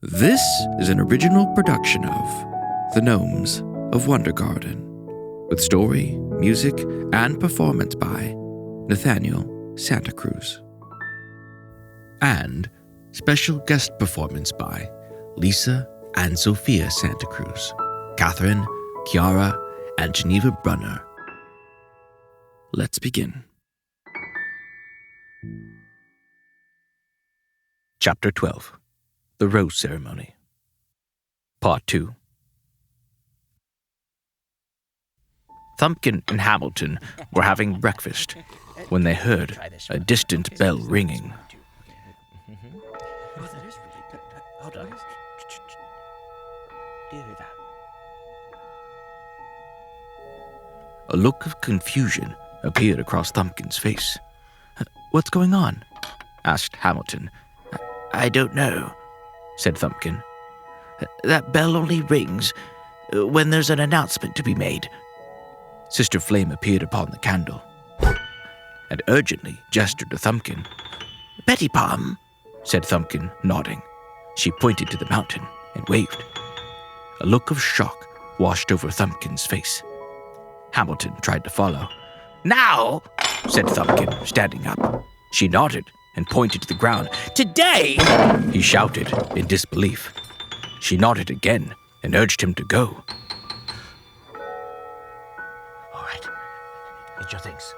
This is an original production of The Gnomes of Wondergarten, with story, music, and performance by Nathaniel Santa Cruz. And special guest performance by Lisa and Sophia Santa Cruz, Catherine, Chiara, and Geneva Brunner. Let's begin. Chapter 12. The Rose Ceremony. Part 2. Thumpkin and Hamilton were having breakfast when they heard a distant bell ringing. Hold on. Do you hear that? A look of confusion appeared across Thumpkin's face. "What's going on?" asked Hamilton. I don't know, said Thumpkin. That bell only rings when there's an announcement to be made. Sister Flame appeared upon the candle and urgently gestured to Thumpkin. Petipom, said Thumpkin, nodding. She pointed to the mountain and waved. A look of shock washed over Thumpkin's face. Hamilton tried to follow. Now, said Thumpkin, standing up. She nodded and pointed to the ground. Today, he shouted in disbelief. She nodded again and urged him to go. All right, get your things.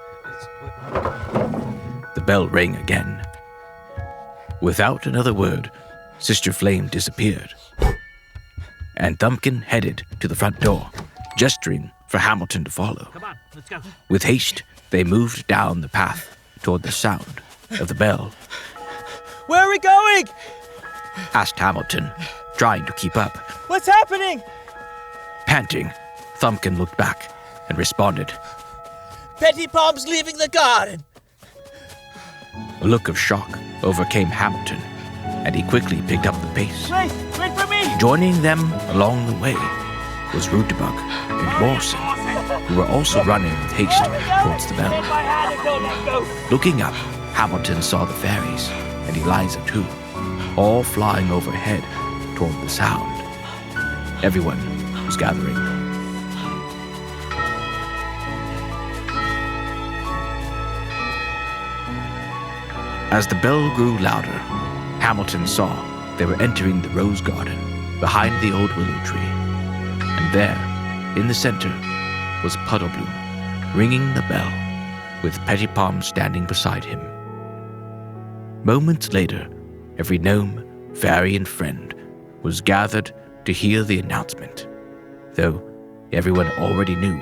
The bell rang again. Without another word, Sister Flame disappeared, and Thumpkin headed to the front door, gesturing for Hamilton to follow. Come on, let's go. With haste, they moved down the path toward the sound of the bell. Where are we going? Asked Hamilton, trying to keep up. What's happening? Panting, Thumpkin looked back and responded. Petipom's leaving the garden. A look of shock overcame Hamilton, and he quickly picked up the pace. Wait for me! Joining them along the way was Rootabug and Morrison, who were also running with haste towards the bell. Looking up, Hamilton saw the fairies, and Eliza too, all flying overhead toward the sound. Everyone was gathering. As the bell grew louder, Hamilton saw they were entering the rose garden behind the old willow tree. And there, in the center, was Puddlebloom, ringing the bell, with Petipom standing beside him. Moments later, every gnome, fairy, and friend was gathered to hear the announcement, though everyone already knew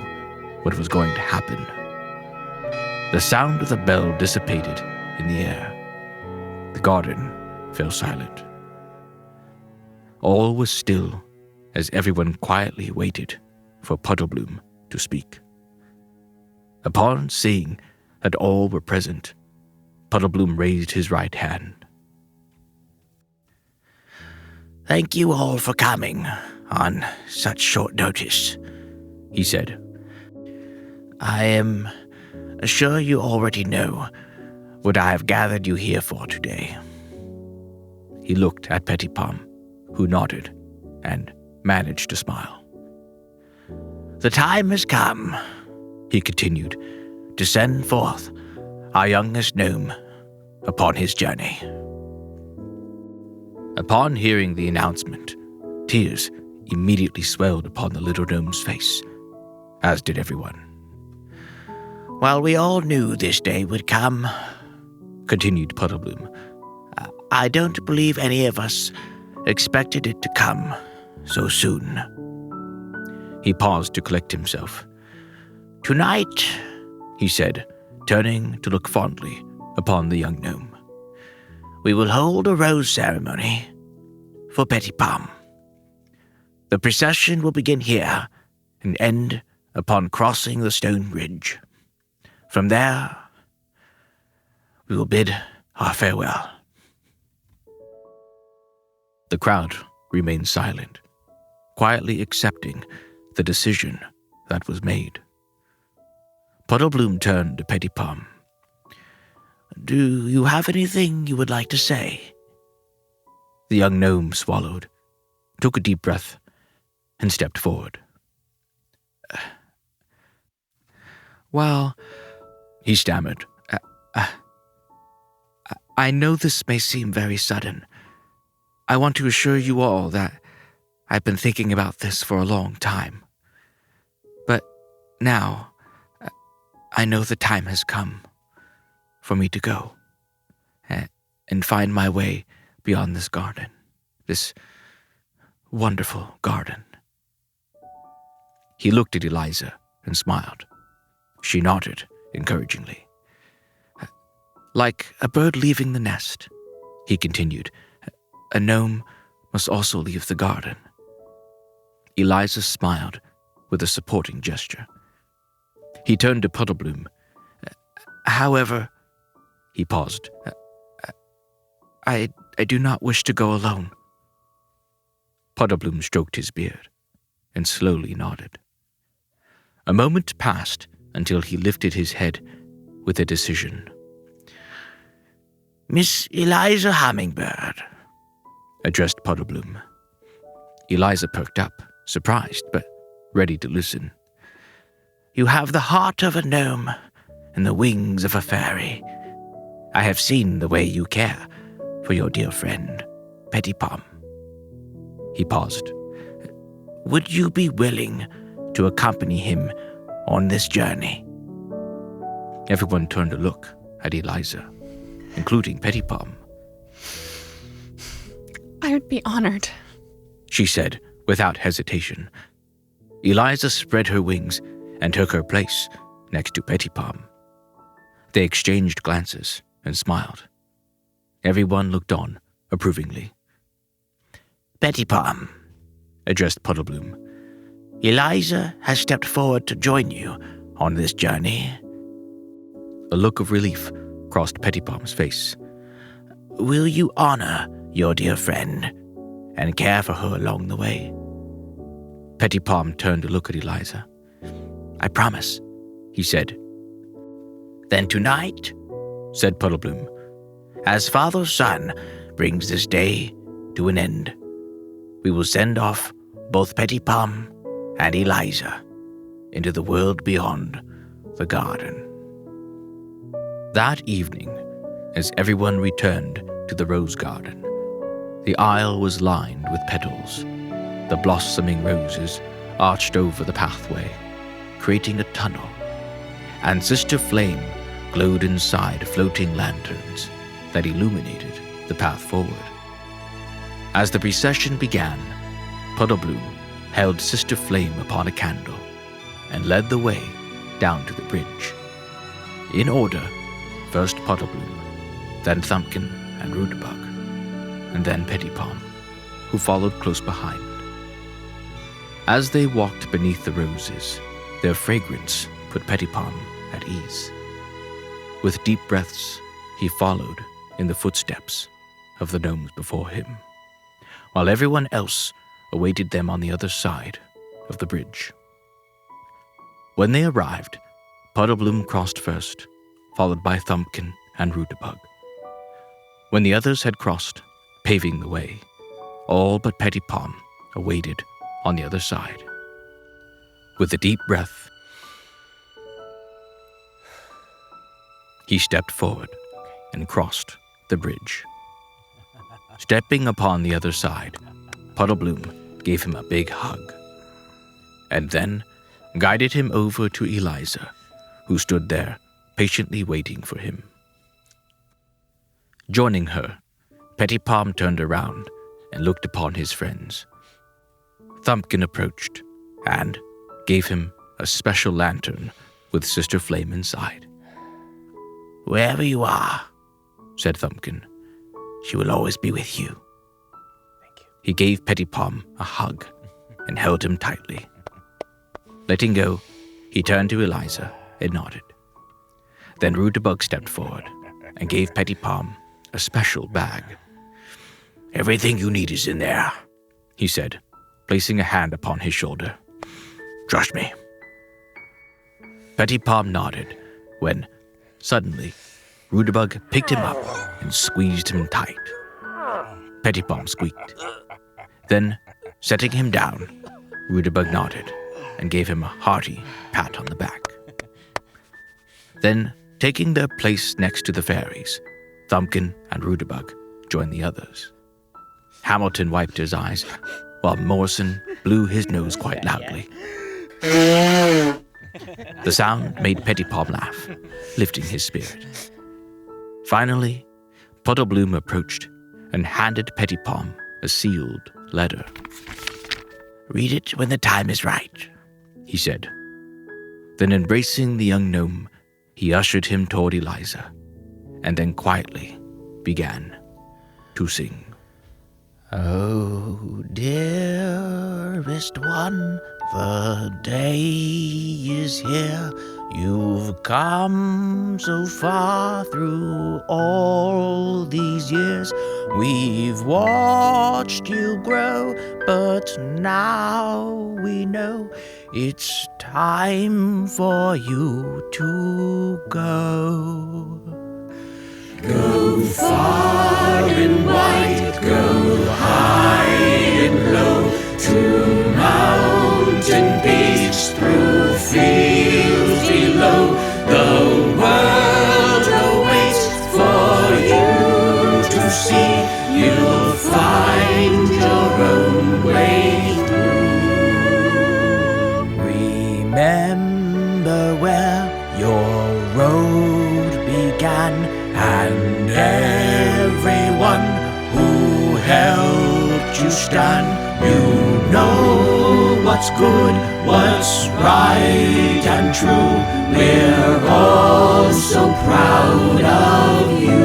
what was going to happen. The sound of the bell dissipated in the air. The garden fell silent. All was still as everyone quietly waited for Puddlebloom to speak. Upon seeing that all were present, Puddlebloom raised his right hand. Thank you all for coming on such short notice, he said. I am sure you already know what I have gathered you here for today. He looked at Petipom, who nodded and managed to smile. The time has come, he continued, to send forth our youngest gnome upon his journey. Upon hearing the announcement, tears immediately swelled upon the little gnome's face, as did everyone. While we all knew this day would come, continued Puddlebloom, I don't believe any of us expected it to come so soon. He paused to collect himself. Tonight, he said, turning to look fondly upon the young gnome, we will hold a rose ceremony for Petipom. The procession will begin here and end upon crossing the stone bridge. From there, we will bid our farewell. The crowd remained silent, quietly accepting the decision that was made. Puddlebloom turned to Petipom. Do you have anything you would like to say? The young gnome swallowed, took a deep breath, and stepped forward. "Well," he stammered, "I know this may seem very sudden. I want to assure you all that I've been thinking about this for a long time. But now, I know the time has come for me to go and find my way beyond this garden, this wonderful garden." He looked at Eliza and smiled. She nodded encouragingly. "Like a bird leaving the nest," he continued, "a gnome must also leave the garden." Eliza smiled with a supporting gesture. He turned to Puddlebloom. "However," he paused, I do not wish to go alone." Puddlebloom stroked his beard and slowly nodded. A moment passed until he lifted his head with a decision. "Miss Eliza Hummingbird," addressed Puddlebloom. Eliza perked up, surprised but ready to listen. "You have the heart of a gnome and the wings of a fairy. I have seen the way you care for your dear friend, Petipom." He paused. "Would you be willing to accompany him on this journey?" Everyone turned to look at Eliza, including Petipom. "I would be honored," she said without hesitation. Eliza spread her wings and took her place next to Petipom. They exchanged glances and smiled. Everyone looked on approvingly. "Petipom," addressed Puddlebloom, "Eliza has stepped forward to join you on this journey." A look of relief crossed Petipom's face. "Will you honor your dear friend and care for her along the way?" Petipom turned to look at Eliza. "I promise," he said. "Then tonight," said Puddlebloom, "as Father's Son brings this day to an end, we will send off both Petipom and Eliza into the world beyond the garden." That evening, as everyone returned to the rose garden, the aisle was lined with petals. The blossoming roses arched over the pathway, creating a tunnel, and Sister Flame glowed inside floating lanterns that illuminated the path forward. As the procession began, Puddlebloom held Sister Flame upon a candle and led the way down to the bridge. In order, first Puddlebloom, then Thumbkin and Rudabug, and then Petipom, who followed close behind. As they walked beneath the roses, their fragrance put Petipom at ease. With deep breaths, he followed in the footsteps of the gnomes before him, while everyone else awaited them on the other side of the bridge. When they arrived, Puddlebloom crossed first, followed by Thumbkin and Rudabug. When the others had crossed, paving the way, all but Petipom awaited on the other side. With a deep breath, he stepped forward and crossed the bridge. Stepping upon the other side, Puddlebloom gave him a big hug, and then guided him over to Eliza, who stood there patiently waiting for him. Joining her, Petipom turned around and looked upon his friends. Thumbkin approached and gave him a special lantern with Sister Flame inside. "Wherever you are," said Thumbkin, "she will always be with you." Thank you. He gave Petipom a hug and held him tightly. Letting go, he turned to Eliza and nodded. Then Rudabug stepped forward and gave Petipom a special bag. "Everything you need is in there," he said, placing a hand upon his shoulder. "Trust me." Petipom nodded when, suddenly, Rudabug picked him up and squeezed him tight. Petipom squeaked. Then, setting him down, Rudabug nodded and gave him a hearty pat on the back. Then, taking their place next to the fairies, Thumbkin and Rudabug joined the others. Hamilton wiped his eyes, while Morrison blew his nose quite loudly. The sound made Petipom laugh, lifting his spirit. Finally, Puddlebloom approached and handed Petipom a sealed letter. "Read it when the time is right," he said. Then, embracing the young gnome, he ushered him toward Eliza, and then quietly began to sing. "Oh, dearest one, the day is here. You've come so far through all these years. We've watched you grow, but now we know it's time for you to go. Go far and wide, go high and low, to mountain peaks, through fields below. The world awaits for you to see. You'll find your own way through. Remember where your road began, and everyone who helped you stand. You know what's good, what's right and true. We're all so proud of you.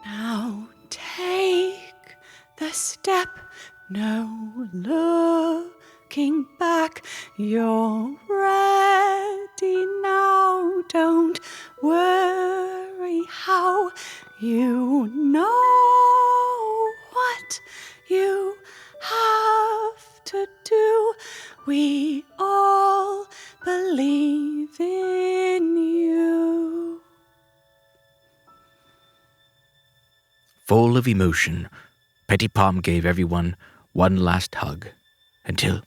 Now take the step, no looking back. You're ready now, don't worry how. You know what you have to do. We all believe in you. Full of emotion, Petipom gave everyone one last hug until...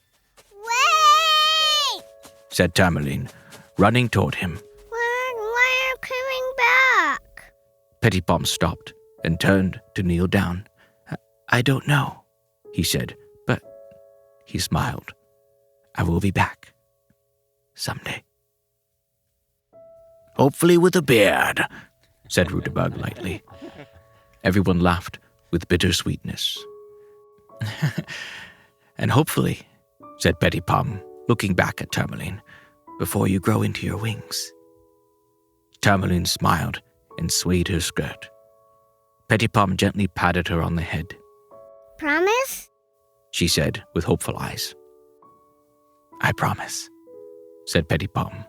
Wait! said Tourmaline, running toward him. Why are you coming back? Petipom stopped and turned to kneel down. I don't know, he said, but he smiled. I will be back someday. Hopefully with a beard, said Rudabug lightly. Everyone laughed with bitter sweetness. And hopefully, said Petipom, looking back at Tourmaline, before you grow into your wings. Tourmaline smiled and swayed her skirt. Petipom gently patted her on the head. Promise? She said with hopeful eyes. I promise, said Petipom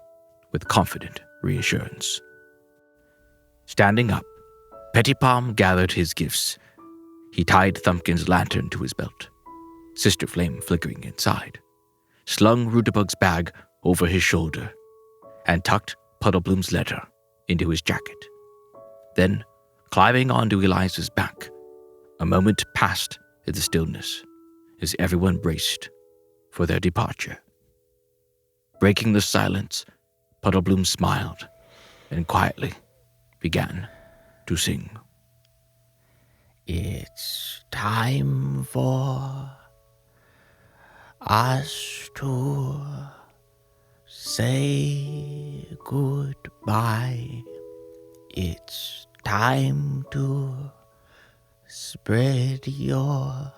with confident reassurance. Standing up, Petipom gathered his gifts. He tied Thumbkin's lantern to his belt, Sister Flame flickering inside, slung Rudabug's bag over his shoulder, and tucked Puddlebloom's letter into his jacket. Then, climbing onto Eliza's back, a moment passed in the stillness as everyone braced for their departure. Breaking the silence, Puddlebloom smiled and quietly began to sing. It's time for us to say goodbye. It's time to spread your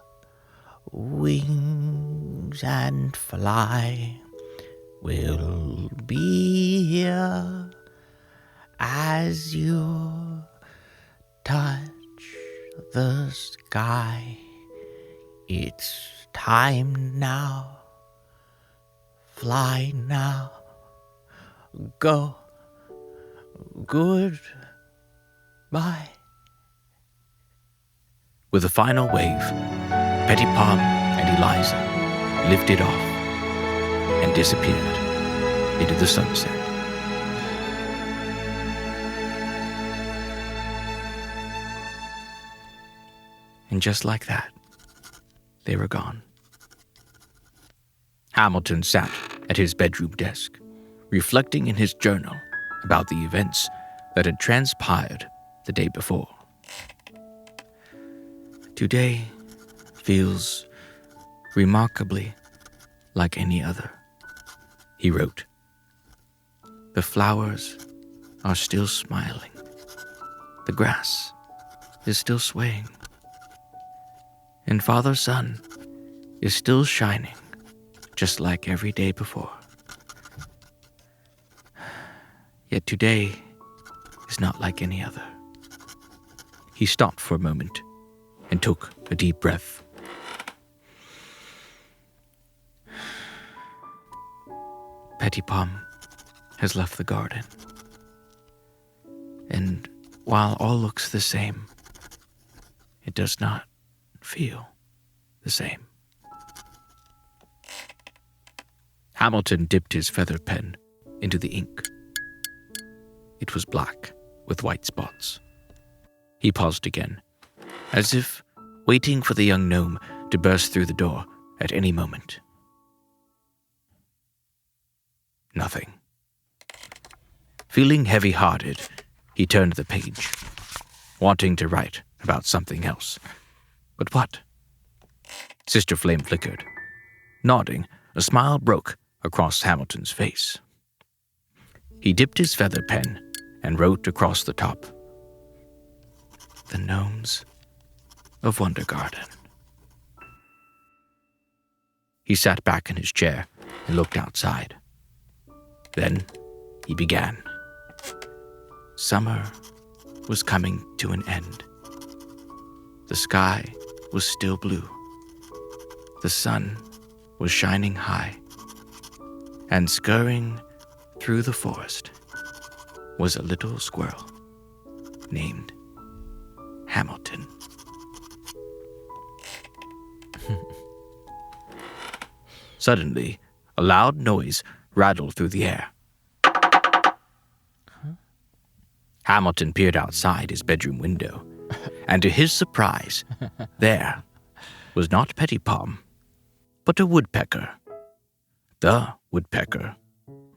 wings and fly. We'll be here as you touch the sky. It's time now. Fly now. Go. Goodbye. With a final wave, Petipom and Eliza lifted off and disappeared into the sunset. And just like that, they were gone. Hamilton sat at his bedroom desk, reflecting in his journal about the events that had transpired the day before. Today feels remarkably like any other, he wrote. The flowers are still smiling. The grass is still swaying. And Father Sun is still shining, just like every day before. Yet today is not like any other. He stopped for a moment and took a deep breath. Petipom has left the garden. And while all looks the same, it does not feel the same. Hamilton dipped his feather pen into the ink. It was black with white spots. He paused again, as if waiting for the young gnome to burst through the door at any moment. Nothing. Feeling heavy-hearted, he turned the page, wanting to write about something else. But what? Sister Flame flickered. Nodding, a smile broke across Hamilton's face. He dipped his feather pen and wrote across the top, The Gnomes of Wondergarten. He sat back in his chair and looked outside. Then he began. Summer was coming to an end. The sky was still blue. The sun was shining high. And scurrying through the forest was a little squirrel named Hamilton. Suddenly, a loud noise rattled through the air. Hamilton peered outside his bedroom window, and to his surprise, there was not Petipom, but a woodpecker. The woodpecker,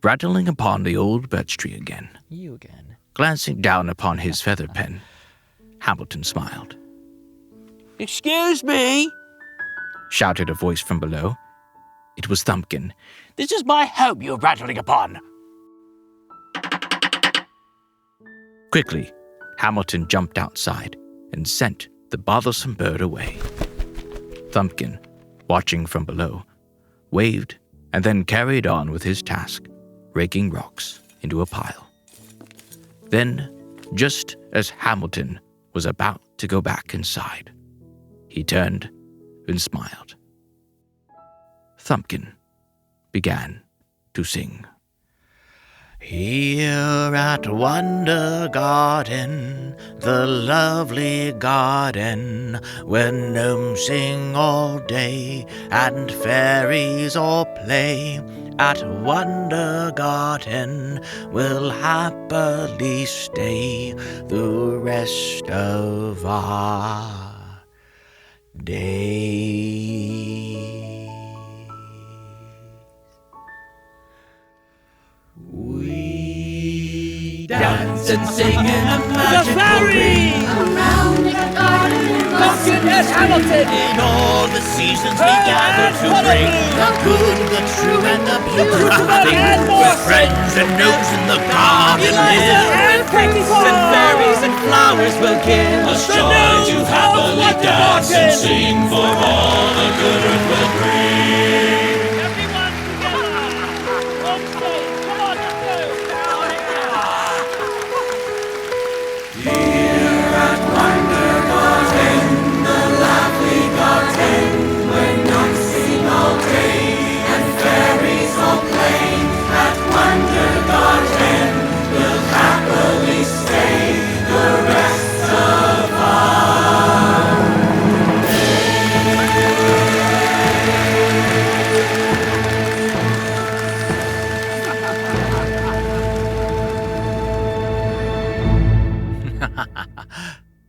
rattling upon the old birch tree again. You again. Glancing down upon his feather pen, Hamilton smiled. Excuse me? Shouted a voice from below. It was Thumpkin. This is my home you're rattling upon. Quickly, Hamilton jumped outside and sent the bothersome bird away. Thumpkin, watching from below, waved and then carried on with his task, raking rocks into a pile. Then, just as Hamilton was about to go back inside, he turned and smiled. Thumpkin began to sing. Here at Wondergarten, the lovely garden, where gnomes sing all day and fairies all play, at Wondergarten we'll happily stay the rest of our days. We dance and sing in a magical ring Around the garden Pumpkin and Hamilton! In all the seasons we gather to bring the good, the true, and the beautiful and thing. more. With friends and gnomes in the garden Eliza live. and Petipom! And fairies and flowers will give us joy to happily dance and sing for all the good earth will bring. Everyone together! On stage, come on, let's go! Here at Wondergarten, the lovely garden, where gnomes sing all day and fairies all play. At Wondergarten, we'll happily stay the rest of our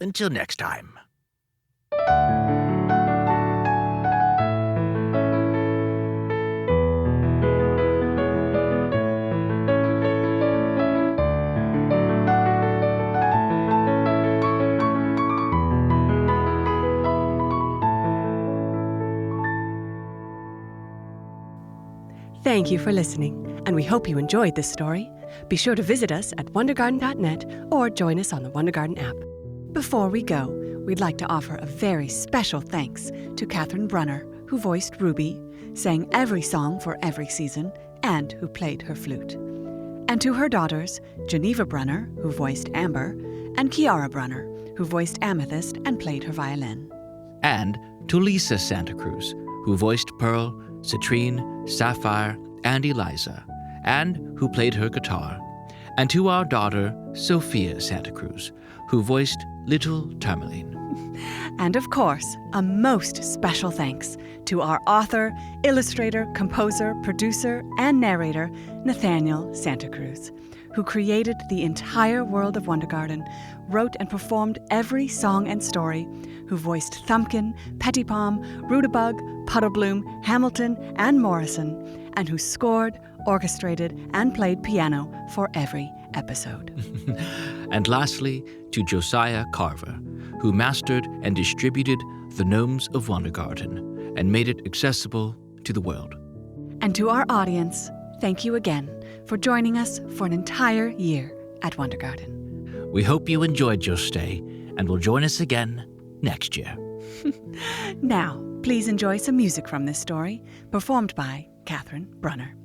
Until next time. Thank you for listening, and we hope you enjoyed this story. Be sure to visit us at wondergarten.net or join us on the Wondergarten app. Before we go, we'd like to offer a very special thanks to Catherine Brunner, who voiced Ruby, sang every song for every season, and who played her flute. And to her daughters, Geneva Brunner, who voiced Amber, and Kiara Brunner, who voiced Amethyst and played her violin. And to Lisa Santa Cruz, who voiced Pearl, Citrine, Sapphire, and Eliza, and who played her guitar. And to our daughter, Sophia Santa Cruz, who voiced Little Tourmaline. And of course, a most special thanks to our author, illustrator, composer, producer, and narrator, Nathaniel Santa Cruz, who created the entire world of Wondergarten, wrote and performed every song and story, who voiced Thumpkin, Petipom, Rudabug, Puddlebloom, Hamilton, and Morrison, and who scored, orchestrated, and played piano for every episode. And lastly, to Josiah Carver, who mastered and distributed the Gnomes of Wondergarten and made it accessible to the world. And to our audience, thank you again for joining us for an entire year at Wondergarten. We hope you enjoyed your stay and will join us again next year. Now, please enjoy some music from this story, performed by Catherine Brunner.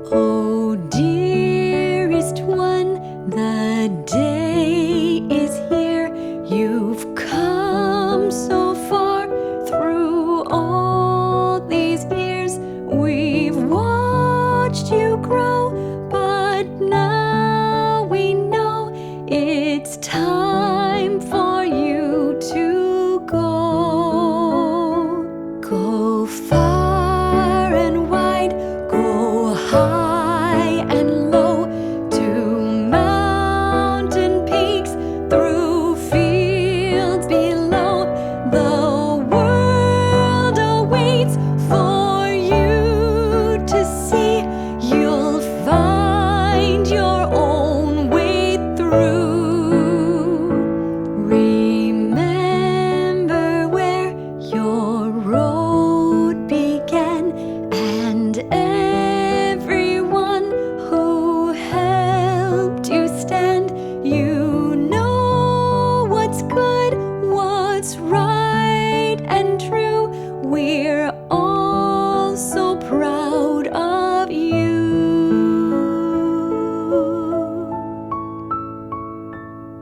Oh, dearest one, the day is here. You've come so far through all these years. We've watched you grow, but now we know it's time for you to go. Go far and wide, go high and low, to mountain peaks, through fields below. The world awaits for you to see. You'll find your own way through. Remember where your road began, and everyone who helped you stand. You know what's good, what's right and true. We're all so proud of you.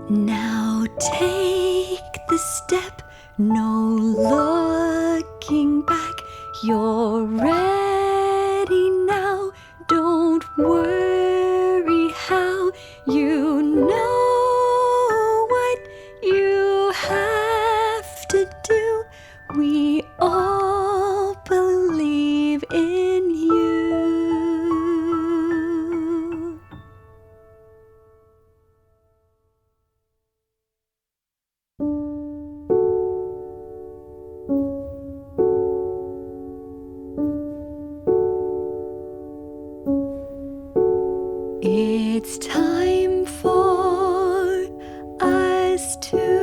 Now take the step, no looking back. You're ready now, don't worry how. You know what you have to do. We all believe in you. It's time for us to